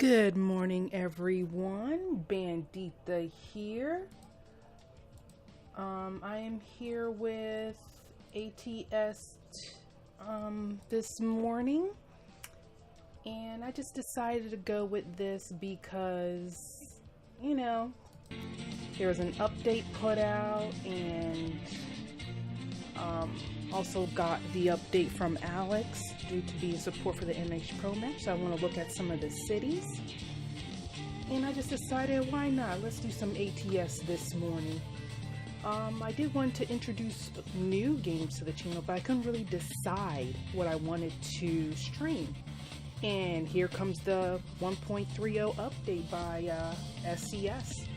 Good morning, everyone. Bandita here. I am here with ATS this morning, and I just decided to go with this because, there was an update put out, and also got the update from Alex due to the support for the MHAPro match. So I want to look at some of the cities, and I just decided, why not? Let's do some ATS this morning. I did want to introduce new games to the channel, but I couldn't really decide what I wanted to stream. And here comes the 1.30 update by SCS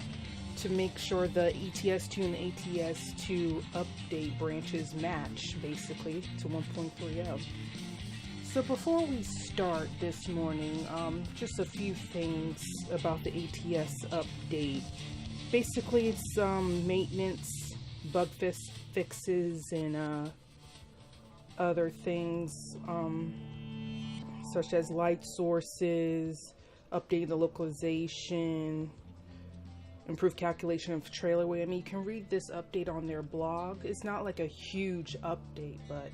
to make sure the ETS2 and the ATS2 update branches match, basically, to 1.30. So before we start this morning, just a few things about the ATS update. Basically, it's maintenance, bug fixes, and other things such as light sources, updating the localization, improved calculation of trailer weight. I mean, you can read this update on their blog. It's not like a huge update, but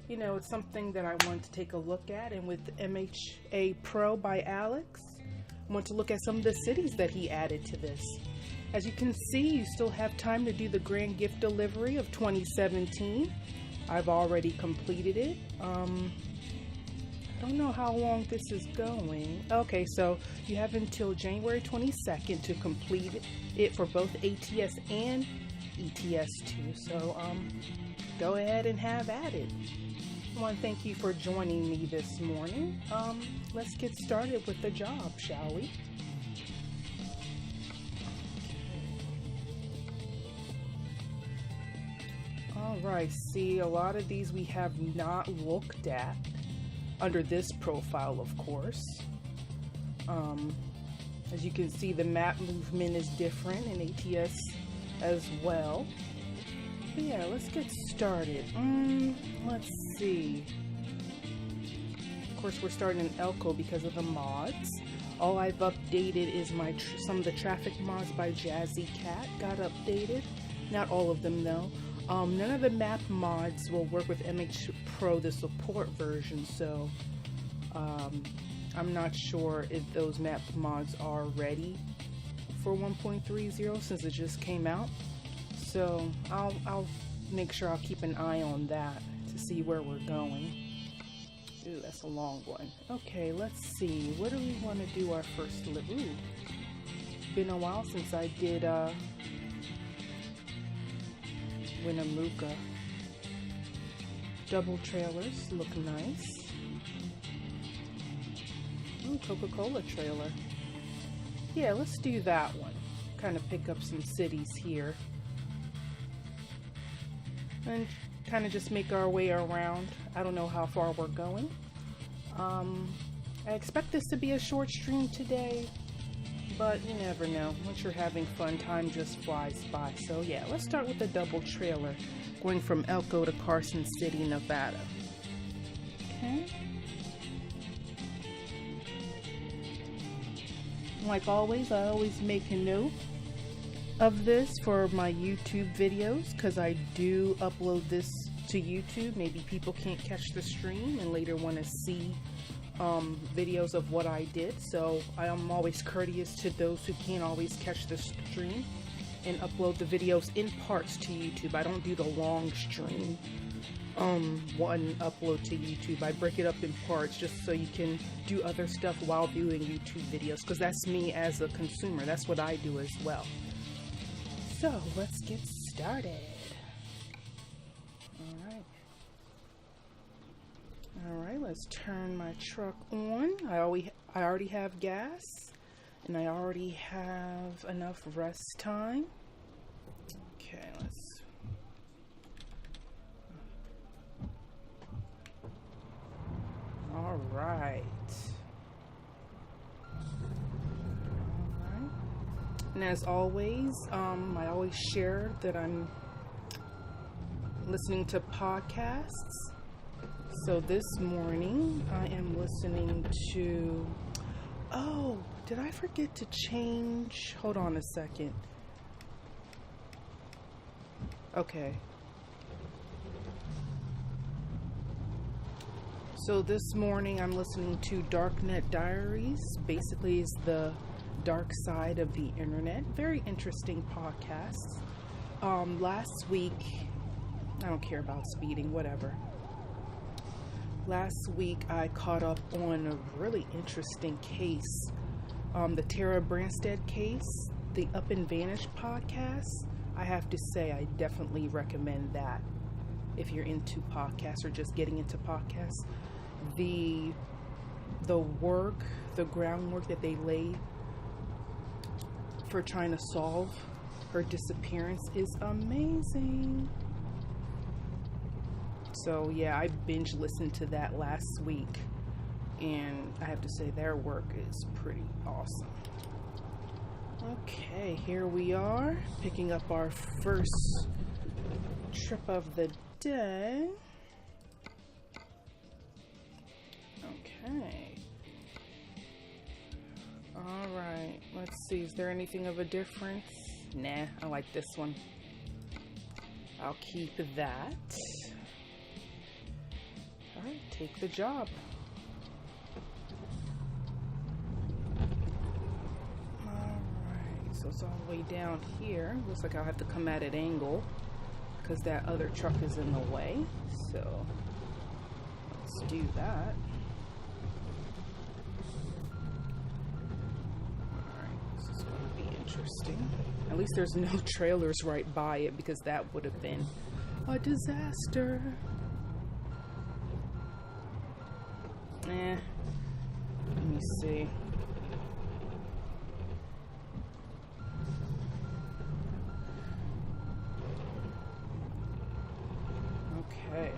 it's something that I want to take a look at. And with MHAPro by Alex, I want to look at some of the cities that he added to this. As you can see, you still have time to do the grand gift delivery of 2017. I've already completed it. I don't know how long this is going. Okay, so you have until January 22nd to complete it for both ATS and ETS2. So go ahead and have at it. I want to thank you for joining me this morning. Let's get started with the job, shall we? Alright, see, a lot of these we have not looked at under this profile, of course. As you can see, the map movement is different in ATS as well. But yeah, let's get started. Let's see. Of course, we're starting in Elko because of the mods. All I've updated is some of the traffic mods by Jazzy Cat got updated. Not all of them though. None of the map mods will work with MHAPro, the support version, so I'm not sure if those map mods are ready for 1.30 since it just came out. So I'll make sure I'll keep an eye on that to see where we're going. Ooh, that's a long one. Okay, let's see. What do we want to do our first live? Ooh, been a while since I did Winnemucca. Double trailers look nice. Ooh, Coca-Cola trailer. Yeah, let's do that one. Kind of pick up some cities here. And kind of just make our way around. I don't know how far we're going. I expect this to be a short stream today, but you never know. Once you're having fun, time just flies by. So yeah, let's start with the double trailer going from Elko to Carson City, Nevada. Okay. Like always, I always make a note of this for my YouTube videos because I do upload this to YouTube. Maybe people can't catch the stream and later want to see videos of what I did, so I am always courteous to those who can't always catch the stream and upload the videos in parts to YouTube. I don't do the long stream one upload to YouTube. I break it up in parts just so you can do other stuff while doing YouTube videos, because that's me as a consumer. That's what I do as well. So let's get started. Alright, let's turn my truck on. I already have gas, and I already have enough rest time. Okay, let's... Alright. And as always, I always share that I'm listening to podcasts. So this morning I am listening to, Did I forget to change? Hold on a second. Okay. So this morning I'm listening to Darknet Diaries. Basically, it's the dark side of the internet. Very interesting podcast. Last week, I don't care about speeding, whatever. Last week I caught up on a really interesting case. The Tara Branstad case, the Up and Vanish podcast. I have to say, I definitely recommend that if you're into podcasts or just getting into podcasts. The work, the groundwork that they laid for trying to solve her disappearance is amazing. So yeah, I binge listened to that last week, and I have to say their work is pretty awesome. Okay, here we are, picking up our first trip of the day. Okay. Alright, let's see, is there anything of a difference? Nah, I like this one. I'll keep that. Alright, take the job. So it's all the way down here. Looks like I'll have to come at an angle because that other truck is in the way. So let's do that. Alright, this is going to be interesting. At least there's no trailers right by it because that would have been a disaster. Let me see. Okay.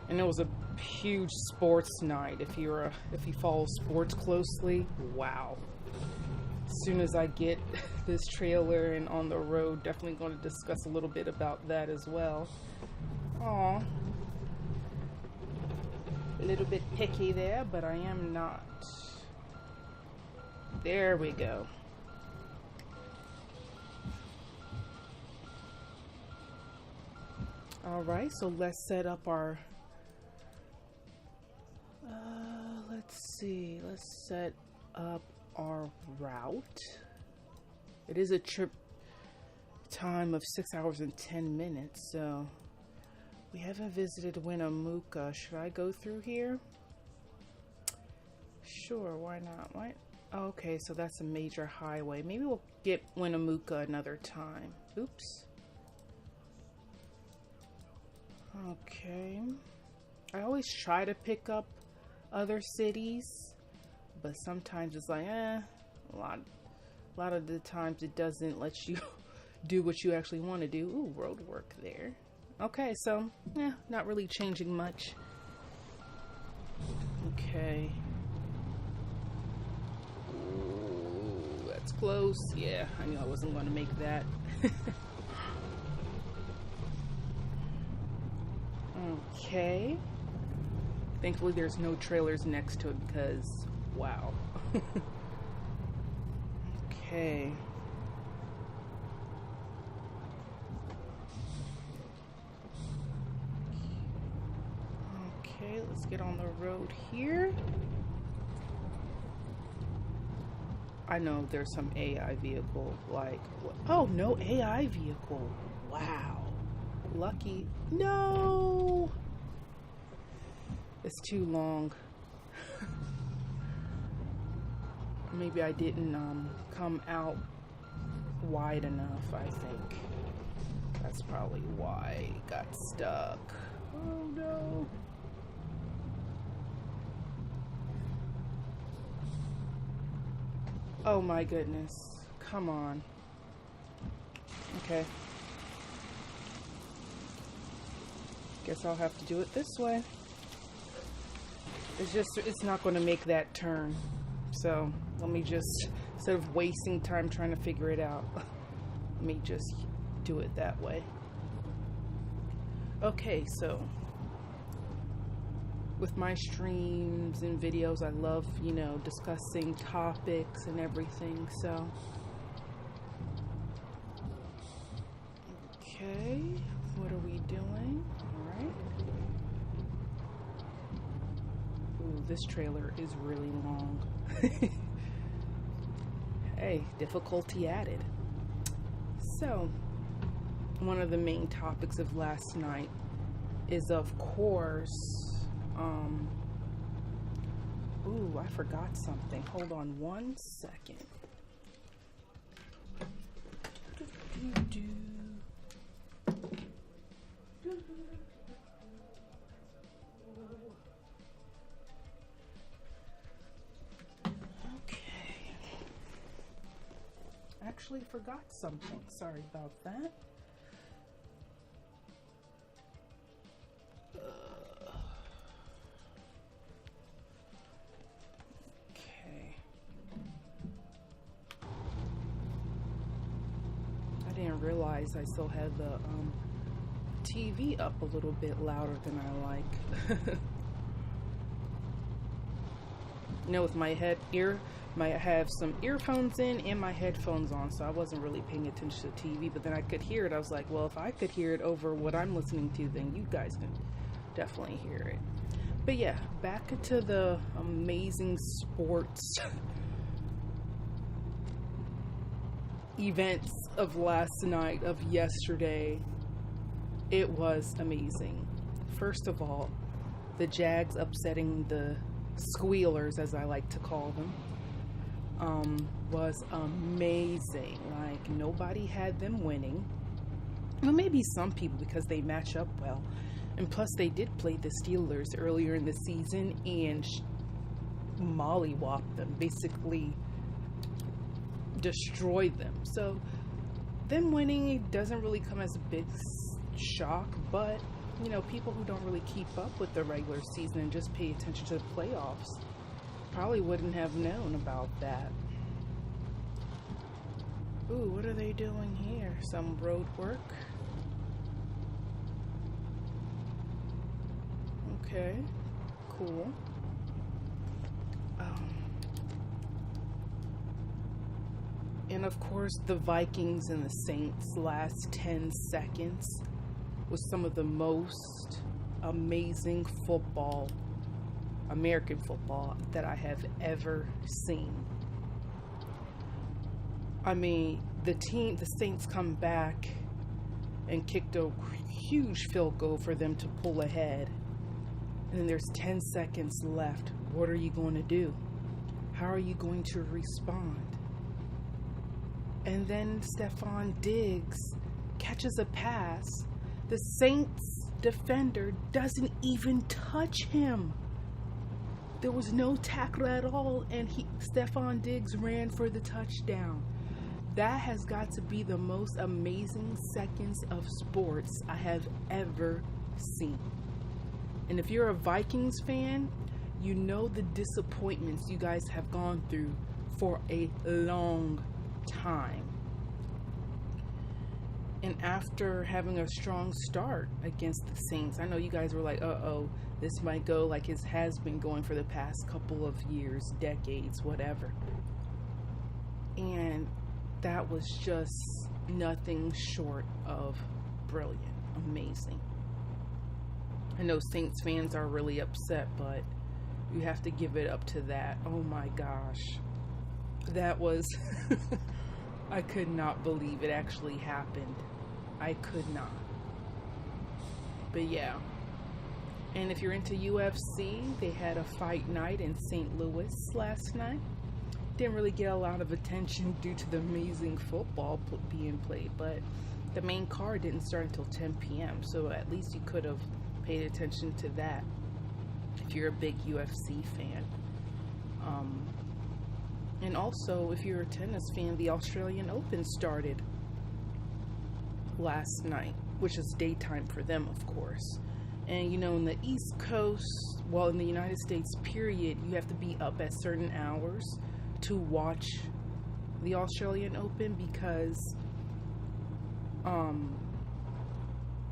And it was a huge sports night. If you follow sports closely, wow. As soon as I get this trailer and on the road, definitely going to discuss a little bit about that as well. Aw. A little bit picky there, but I am not. There we go. Alright, so let's set up our let's set up our route. It is a trip time of 6 hours and 10 minutes, so we haven't visited Winnemucca. Should I go through here? Sure, why not? Why? Okay, so that's a major highway. Maybe we'll get Winnemucca another time. Oops. Okay. I always try to pick up other cities, but sometimes it's like, a lot of the times it doesn't let you do what you actually want to do. Ooh, road work there. Okay, so, not really changing much. Okay. Ooh, that's close. Yeah, I knew I wasn't going to make that. Okay. Thankfully, there's no trailers next to it because, wow. Okay. Okay, let's get on the road here. I know there's some AI vehicle, like, oh, no AI vehicle. Wow. Lucky. No! It's too long. Maybe I didn't come out wide enough, I think. That's probably why it got stuck. Oh no. Oh my goodness. Come on. Okay. Guess I'll have to do it this way. It's not going to make that turn. So let me just, instead of wasting time trying to figure it out, let me just do it that way. Okay, so with my streams and videos, I love, you know, discussing topics and everything. So, okay, what are we doing? All right. Ooh, this trailer is really long. Hey, difficulty added. So, one of the main topics of last night is, of course, ooh, I forgot something. Hold on one second. Actually forgot something. Sorry about that. Okay. I didn't realize I still had the TV up a little bit louder than I like. You know, with my I have some earphones in and my headphones on, so I wasn't really paying attention to TV, but then I could hear it. I was like, well, if I could hear it over what I'm listening to, then you guys can definitely hear it. But yeah, back into the amazing sports events of last night, of yesterday. It was amazing. First of all, the Jags upsetting the Squealers, as I like to call them, was amazing. Like, nobody had them winning. Well, maybe some people, because they match up well. And plus, they did play the Steelers earlier in the season and mollywopped them, basically destroyed them. So, them winning doesn't really come as a big shock, but, you know, people who don't really keep up with the regular season and just pay attention to the playoffs probably wouldn't have known about that. Ooh, what are they doing here? Some road work? Okay, cool. And of course, the Vikings and the Saints last 10 seconds was some of the most amazing football, American football, that I have ever seen. I mean, the Saints come back and kicked a huge field goal for them to pull ahead. And then there's 10 seconds left. What are you going to do? How are you going to respond? And then Stephon Diggs catches a pass. The Saints defender doesn't even touch him. There was no tackle at all, and Stephon Diggs ran for the touchdown. That has got to be the most amazing seconds of sports I have ever seen. And if you're a Vikings fan, you know the disappointments you guys have gone through for a long time. And after having a strong start against the Saints, I know you guys were like, uh-oh, this might go like it has been going for the past couple of years, decades, whatever. And that was just nothing short of brilliant, amazing. I know Saints fans are really upset, but you have to give it up to that. Oh my gosh. That was... I could not believe it actually happened. I could not. But yeah. And if you're into UFC, they had a fight night in St. Louis last night. Didn't really get a lot of attention due to the amazing football being played, but the main card didn't start until 10 p.m., so at least you could have paid attention to that if you're a big UFC fan. And also, if you're a tennis fan, the Australian Open started last night, which is daytime for them, of course. And, you know, in the East Coast, well, in the United States, period, you have to be up at certain hours to watch the Australian Open because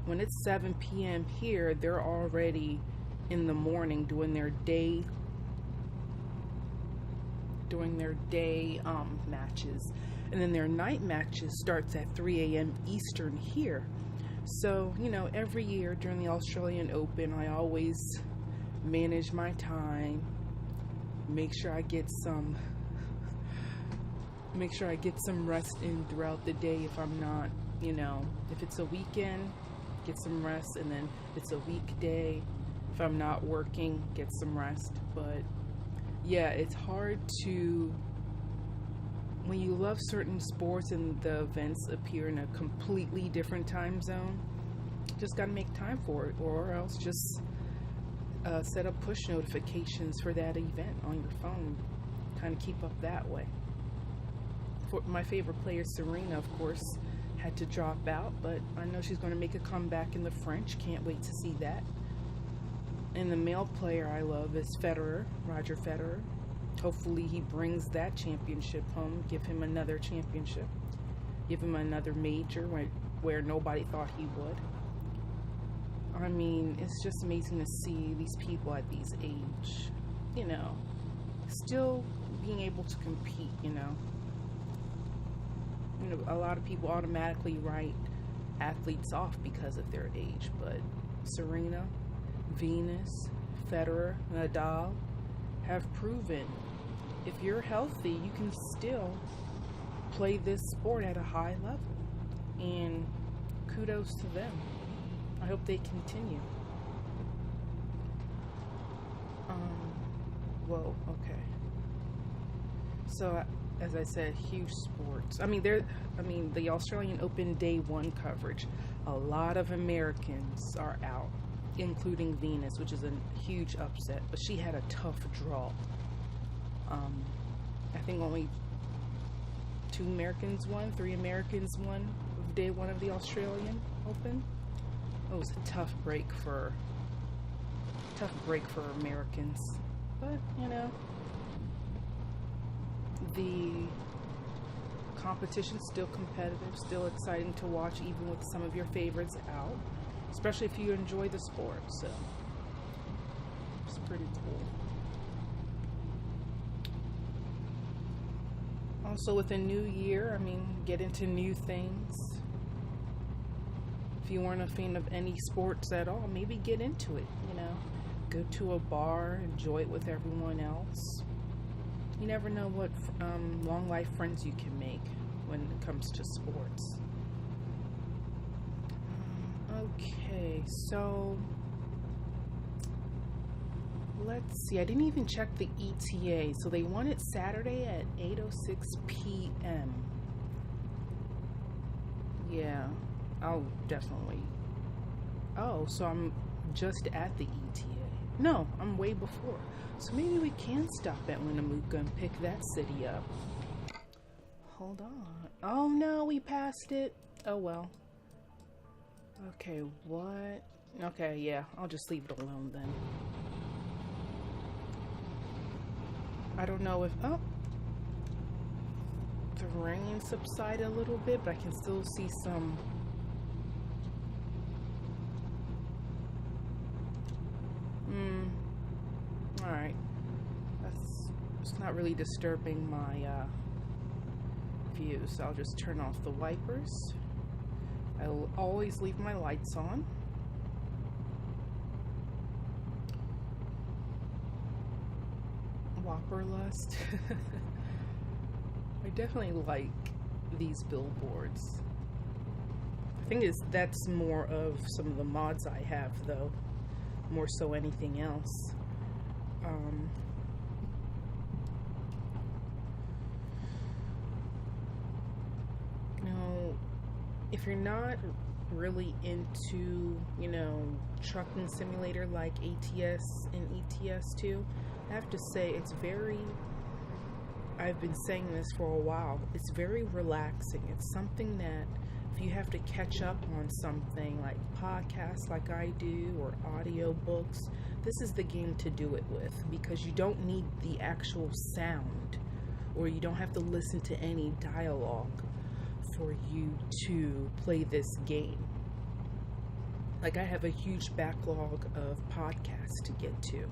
when it's 7 p.m. here, they're already in the morning doing their day matches, and then their night matches starts at 3 a.m. Eastern here. So, you know, every year during the Australian Open, I always manage my time, make sure I get some rest in throughout the day. If I'm not, you know, if it's a weekend, get some rest, and then if it's a weekday, if I'm not working, get some rest. But yeah, it's hard to, when you love certain sports and the events appear in a completely different time zone, just gotta make time for it, or else just set up push notifications for that event on your phone. Kind of keep up that way. For my favorite player, Serena, of course, had to drop out, but I know she's going to make a comeback in the French. Can't wait to see that. And the male player I love is Federer, Roger Federer. Hopefully he brings that championship home, give him another championship, give him another major where nobody thought he would. I mean, it's just amazing to see these people at these age, you know, still being able to compete, you know. You know, a lot of people automatically write athletes off because of their age, but Serena, Venus, Federer, Nadal have proven if you're healthy, you can still play this sport at a high level, and kudos to them. I hope they continue. Whoa, okay. So, as I said, huge sports. I mean, the Australian Open Day 1 coverage. A lot of Americans are out, including Venus, which is a huge upset. But she had a tough draw. I think only 3 Americans won of Day 1 of the Australian Open. It was a tough break for Americans. But, you know, the competition's still competitive, still exciting to watch, even with some of your favorites out, especially if you enjoy the sport. So it's pretty cool. Also, with a new year, I mean, get into new things. If you weren't a fan of any sports at all, maybe get into it, you know. Go to a bar, enjoy it with everyone else. You never know what long life friends you can make when it comes to sports. Okay, so let's see. I didn't even check the ETA. So they want it Saturday at 8:06 p.m. Yeah, I'll definitely. Oh, so I'm just at the ETA. No, I'm way before. So maybe we can stop at Winnemucca and pick that city up. Hold on. Oh no, we passed it. Oh well. Okay, what? Okay, yeah, I'll just leave it alone then. I don't know if... Oh! The rain subsided a little bit, but I can still see some... Alright. It's not really disturbing my view, so I'll just turn off the wipers. I will always leave my lights on. Whopperlust. I definitely like these billboards. The thing is, that's more of some of the mods I have, though. More so anything else. You know, if you're not really into, you know, trucking simulator like ATS and ETS too, I have to say it's very, I've been saying this for a while, it's very relaxing. It's something that if you have to catch up on something like podcasts like I do or audio books, this is the game to do it with, because you don't need the actual sound, or you don't have to listen to any dialogue for you to play this game. Like, I have a huge backlog of podcasts to get to.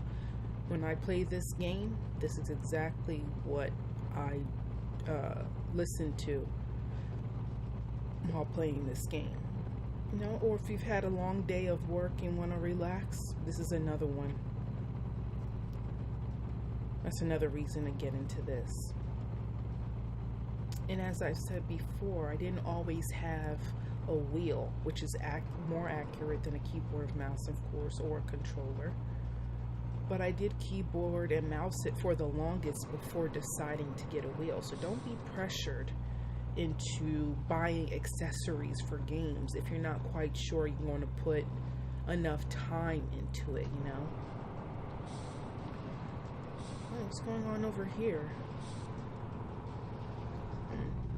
When I play this game, this is exactly what I listen to while playing this game. You know, or if you've had a long day of work and want to relax, this is another one. That's another reason to get into this. And as I said before, I didn't always have a wheel, which is more accurate than a keyboard, mouse, of course, or a controller. But I did keyboard and mouse it for the longest before deciding to get a wheel. So don't be pressured into buying accessories for games if you're not quite sure you want to put enough time into it, you know? Oh, what's going on over here?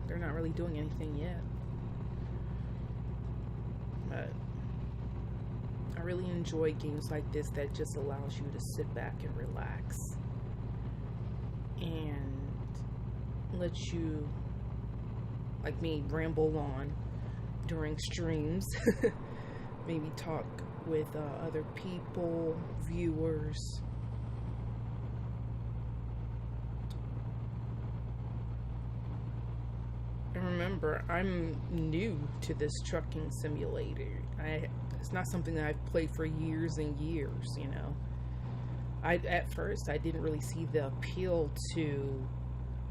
They're not really doing anything yet. But I really enjoy games like this that just allows you to sit back and relax and let you, like me, ramble on during streams. Maybe talk with other people, viewers. And remember, I'm new to this trucking simulator. It's not something that I've played for years and years, you know. At first, I didn't really see the appeal to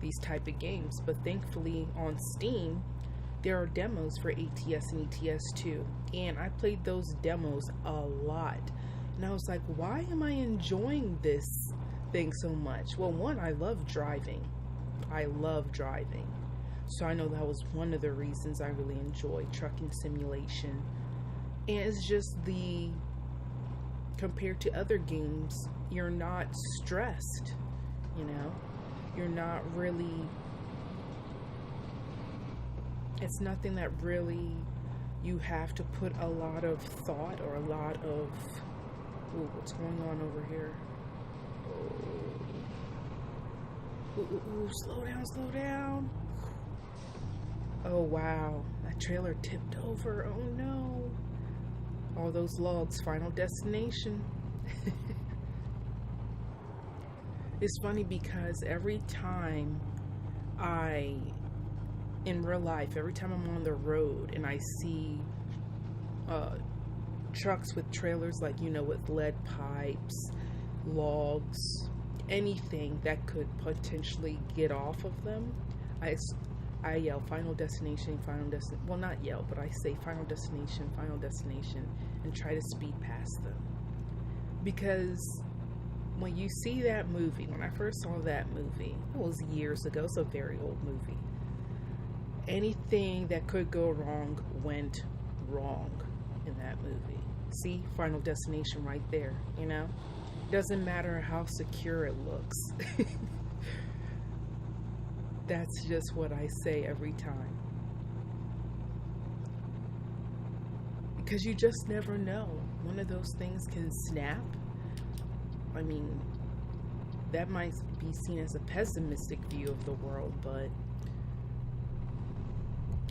these type of games, but thankfully on Steam, there are demos for ATS and ETS2, and I played those demos a lot. And I was like, why am I enjoying this thing so much? Well, one, I love driving. So I know that was one of the reasons I really enjoy trucking simulation. And it's just compared to other games, you're not stressed, you know? You're not really, it's nothing that really you have to put a lot of thought or a lot of, ooh, what's going on over here? Ooh, slow down. Oh wow, that trailer tipped over. Oh no. All those logs, final destination. It's funny because every time in real life, every time I'm on the road and I see trucks with trailers, like, you know, with lead pipes, logs, anything that could potentially get off of them, I yell final destination, well, not yell, but I say final destination, and try to speed past them. Because when you see that movie, when I first saw that movie, it was years ago, it's a very old movie. Anything that could go wrong went wrong in that movie. See, final destination right there, you know? Doesn't matter how secure it looks. That's just what I say every time. Because you just never know. One of those things can snap. I mean, that might be seen as a pessimistic view of the world, but,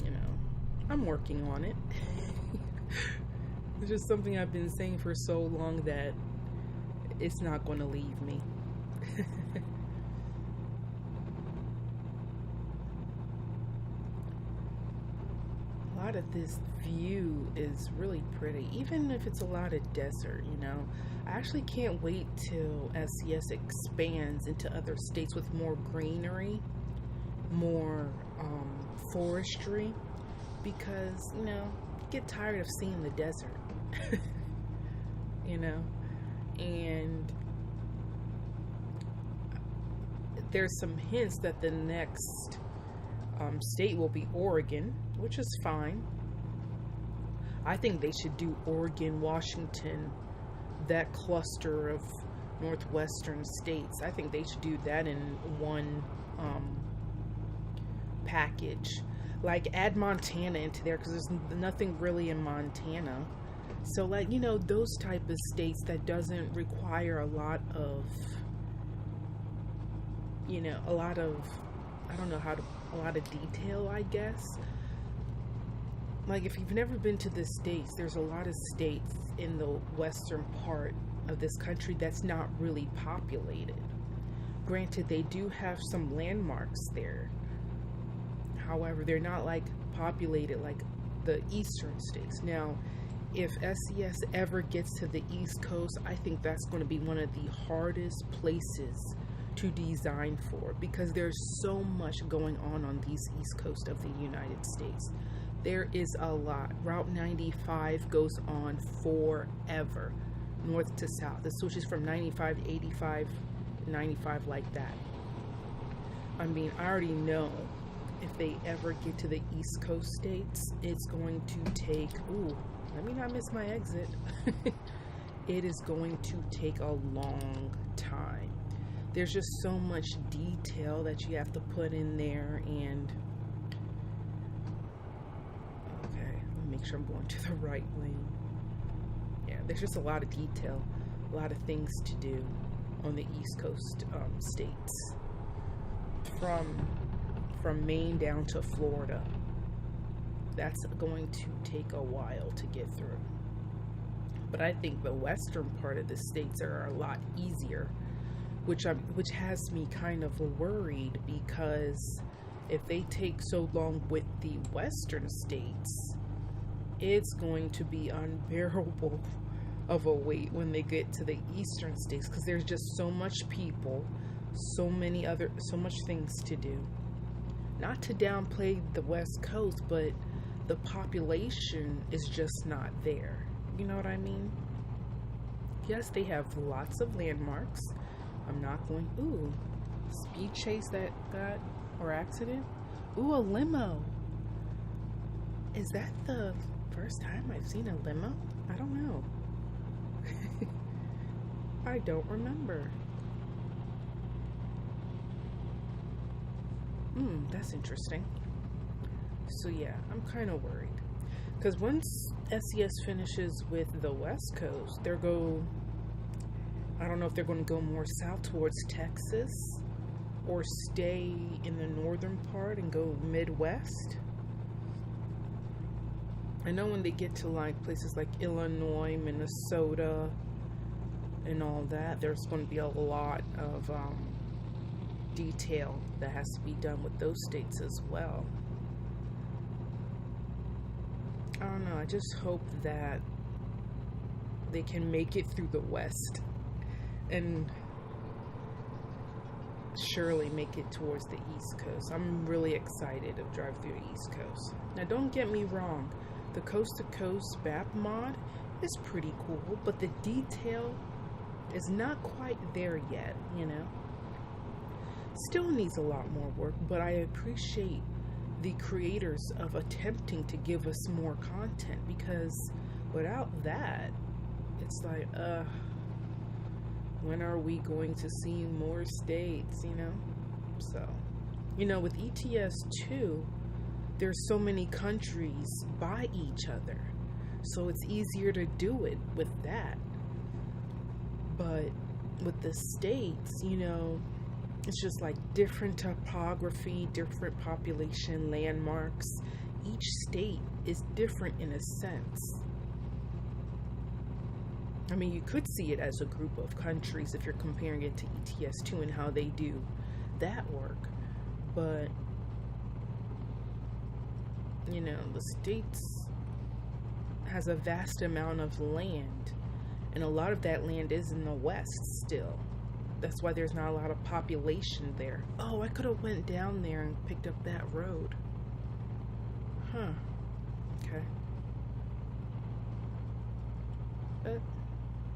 you know, I'm working on it. It's just something I've been saying for so long that it's not going to leave me. A lot of this view is really pretty, even if it's a lot of desert, you know. I actually can't wait till SCS expands into other states with more greenery, more forestry, because, you know, you get tired of seeing the desert. You know, and there's some hints that the next state will be Oregon, which is fine. I think they should do Oregon, Washington, that cluster of northwestern states. I think they should do that in one package. Like, add Montana into there, because there's nothing really in Montana. So, like, you know, those type of states that doesn't require a lot of, you know, a lot of detail, I guess. like, if you've never been to the States, there's a lot of states in the western part of this country that's not really populated. Granted, they do have some landmarks there. However, they're not like populated like the eastern states. Now, if SES ever gets to the East Coast, I think that's going to be one of the hardest places to design for, because there's so much going on these East Coast of the United States. There is a lot. Route 95 goes on forever, north to south. It switches from 95 to 85, 95, like that. I mean, I already know if they ever get to the East Coast states, it's going to take, ooh, let me not miss my exit. It is going to take a long time. There's just so much detail that you have to put in there, and okay, let me make sure I'm going to the right lane. Yeah, there's just a lot of detail, a lot of things to do on the East Coast states, from Maine down to Florida. That's going to take a while to get through. But I think the western part of the states are a lot easier, which has me kind of worried, because if they take so long with the western states, it's going to be unbearable of a wait when they get to the eastern states, because there's just so much people, so much things to do. Not to downplay the West Coast, but the population is just not there. You know what I mean? Yes, they have lots of landmarks. I'm not going, ooh, speed chase that got, or accident. Ooh, a limo. Is that the first time I've seen a limo? I don't know. I don't remember. That's interesting. So yeah, I'm kind of worried, because once SES finishes with the West Coast, I don't know if they're going to go more south towards Texas, or stay in the northern part and go Midwest. I know when they get to like places like Illinois, Minnesota, and all that, there's going to be a lot of detail that has to be done with those states as well. I don't know, I just hope that they can make it through the West and surely make it towards the East Coast. I'm really excited to drive through the East Coast. Now, don't get me wrong, the coast to coast map mod is pretty cool, but the detail is not quite there yet, you know. Still needs a lot more work, but I appreciate the creators of attempting to give us more content, because without that, it's like, when are we going to see more states, you know? So, you know, with ETS 2, there's so many countries by each other, so it's easier to do it with that. But with the states, you know, it's just like different topography, different population, landmarks. Each state is different in a sense. I mean, you could see it as a group of countries if you're comparing it to ETS 2 and how they do that work. But, you know, the states has a vast amount of land, and a lot of that land is in the West still. That's why there's not a lot of population there. Oh, I could have went down there and picked up that road. Huh. Okay. But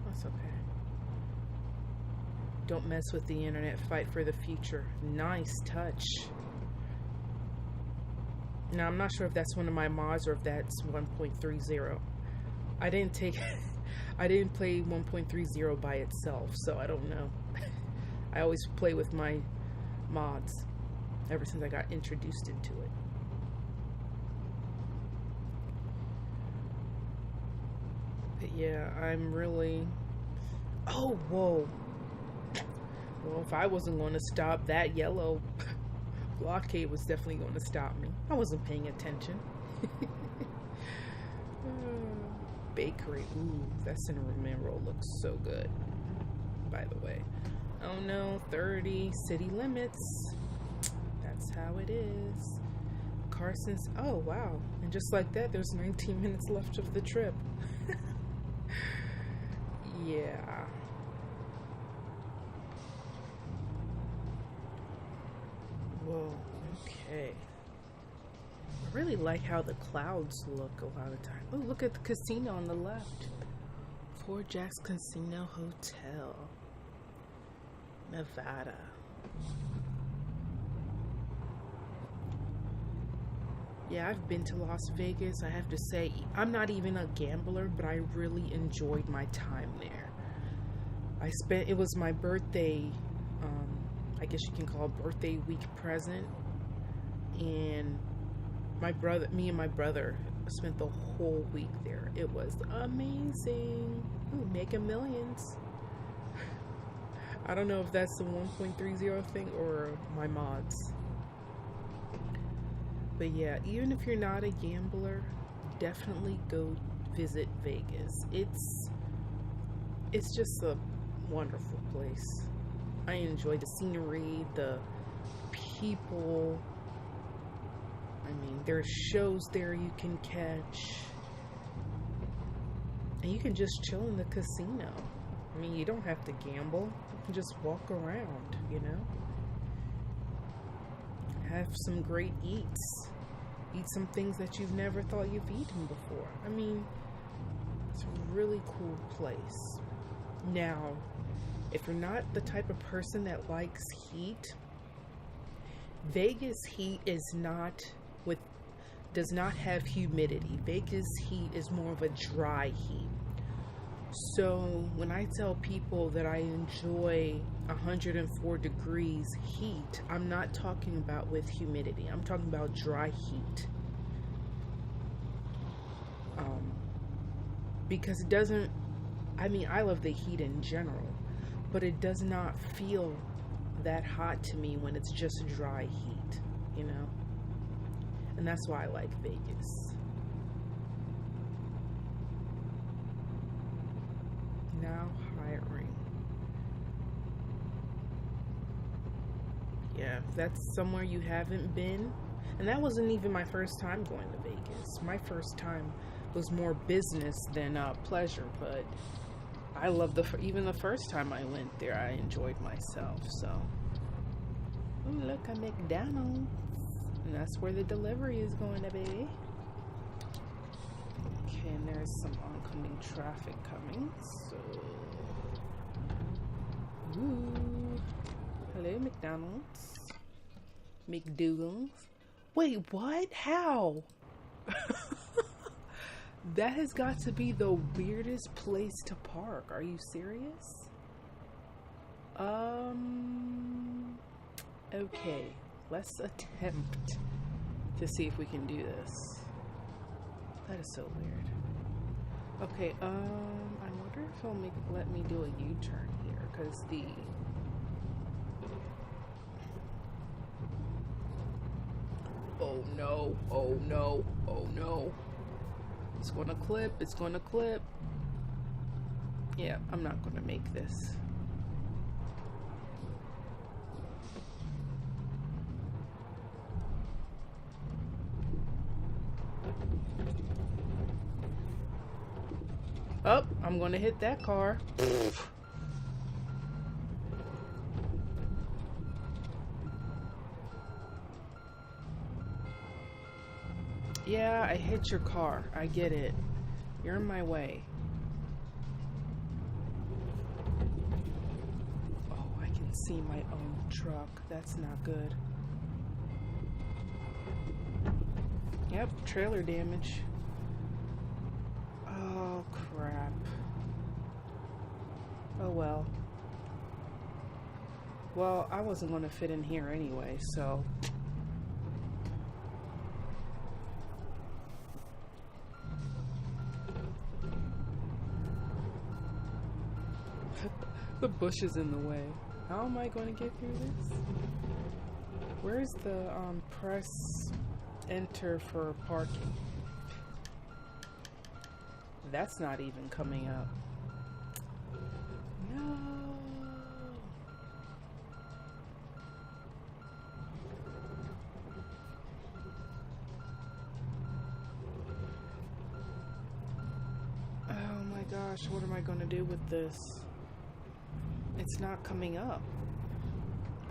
that's okay. Don't mess with the internet. Fight for the future. Nice touch. Now, I'm not sure if that's one of my mods or if that's 1.30. I didn't play 1.30 by itself, so I don't know. I always play with my mods ever since I got introduced into it. But yeah, I'm really... Oh, whoa. Well, if I wasn't going to stop, that yellow blockade was definitely going to stop me. I wasn't paying attention. bakery. Ooh, that cinnamon roll looks so good, by the way. Oh no, 30 city limits. That's how it is. Carson's, oh wow. And just like that, there's 19 minutes left of the trip. Yeah. Whoa, okay. I really like how the clouds look a lot of time. Oh, look at the casino on the left. Fort Jack's Casino Hotel, Nevada. Yeah, I've been to Las Vegas. I have to say, I'm not even a gambler, but I really enjoyed my time there. It was my birthday, I guess you can call it birthday week present. And me and my brother spent the whole week there. It was amazing. Ooh, making millions. I don't know if that's the 1.30 thing or my mods. But yeah, even if you're not a gambler, definitely go visit Vegas. It's just a wonderful place. I enjoy the scenery, the people. I mean, there's shows there you can catch. And you can just chill in the casino. I mean, you don't have to gamble. You can just walk around, you know? Have some great eats. Eat some things that you've never thought you've eaten before. I mean, it's a really cool place. Now, if you're not the type of person that likes heat, Vegas heat does not have humidity. Vegas heat is more of a dry heat. So when I tell people that I enjoy 104 degrees heat, I'm not talking about with humidity. I'm talking about dry heat. Because it doesn't, I mean, I love the heat in general, but it does not feel that hot to me when it's just dry heat, you know? And that's why I like Vegas. Now hiring. Yeah, if that's somewhere you haven't been. And that wasn't even my first time going to Vegas. My first time was more business than pleasure, but I love even the first time I went there, I enjoyed myself. So, ooh, look, a McDonald's, and that's where the delivery is going to be. Okay, and there's some oncoming traffic coming. So, ooh, hello, McDonald's, McDougal's. Wait, what? How? That has got to be the weirdest place to park. Are you serious? Okay. Let's attempt to see if we can do this. That is so weird. Okay, I wonder if he'll let me do a U-turn here, because oh no, oh no, oh no. It's gonna clip, it's gonna clip. Yeah, I'm not gonna make this. Oh, I'm gonna hit that car. Yeah, I hit your car. I get it. You're in my way. Oh, I can see my own truck. That's not good. Yep, trailer damage. Oh, crap. Oh, well. Well, I wasn't going to fit in here anyway, so... The bush is in the way. How am I going to get through this? Where's the press enter for parking? That's not even coming up. No. Oh my gosh, what am I going to do with this? It's not coming up.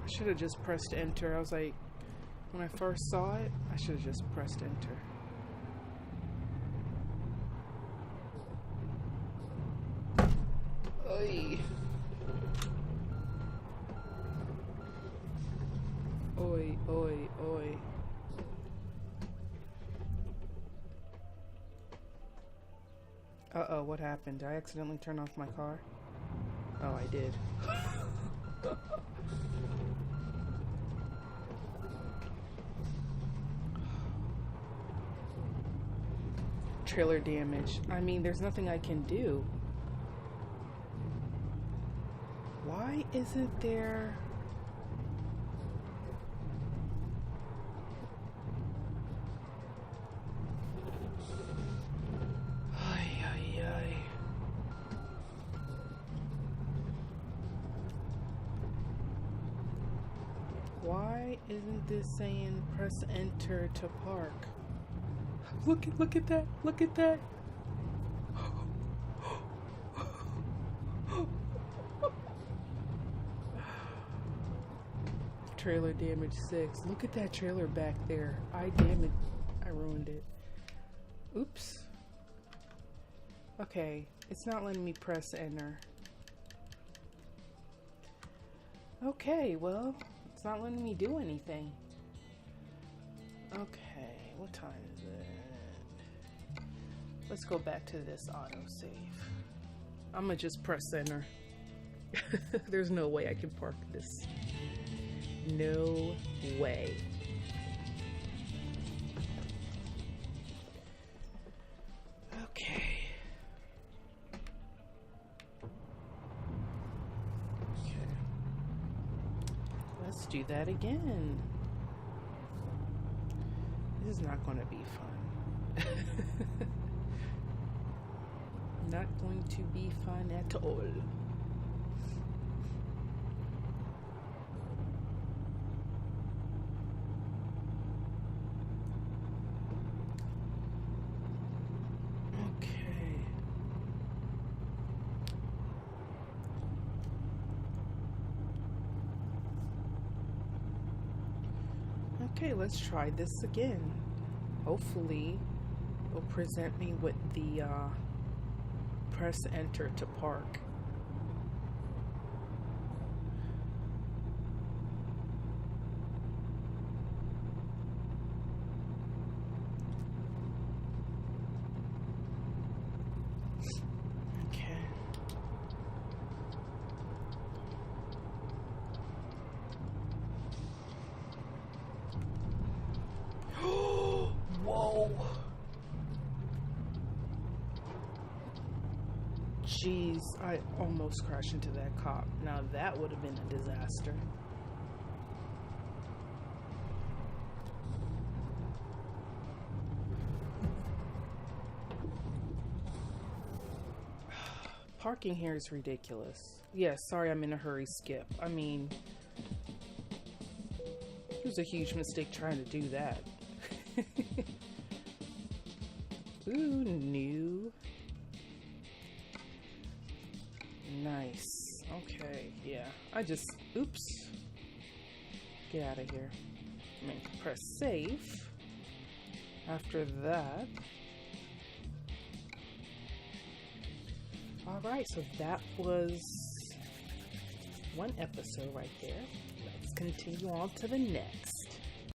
I should have just pressed enter. I was like, when I first saw it, I should have just pressed enter. Oy. Oi, oi, oi. Uh-oh, what happened? Did I accidentally turn off my car? Oh, I did. Trailer damage. I mean, there's nothing I can do. Why isn't there... Ay, ay, ay. Why isn't this saying press enter to park? Look at that. Look at that. Trailer damage 6. Look at that trailer back there. I ruined it. Oops. Okay, it's not letting me press enter. Okay, well, it's not letting me do anything. Okay, what time is it? Let's go back to this autosave. I'm gonna just press enter. There's no way I can park this. No way. Okay. Okay. Let's do that again. This is not going to be fun. Not going to be fun at all. Okay, let's try this again. Hopefully, it'll present me with the press enter to park. Okay. Whoa. Jeez, I almost crashed into that cop. Now that would have been a disaster. Parking here is ridiculous. Yes, sorry I'm in a hurry, Skip. I mean, it was a huge mistake trying to do that. Ooh, new. Nice. Okay, yeah. Oops. Get out of here. I'm going to press save. After that. Alright, so that was one episode right there. Let's continue on to the next.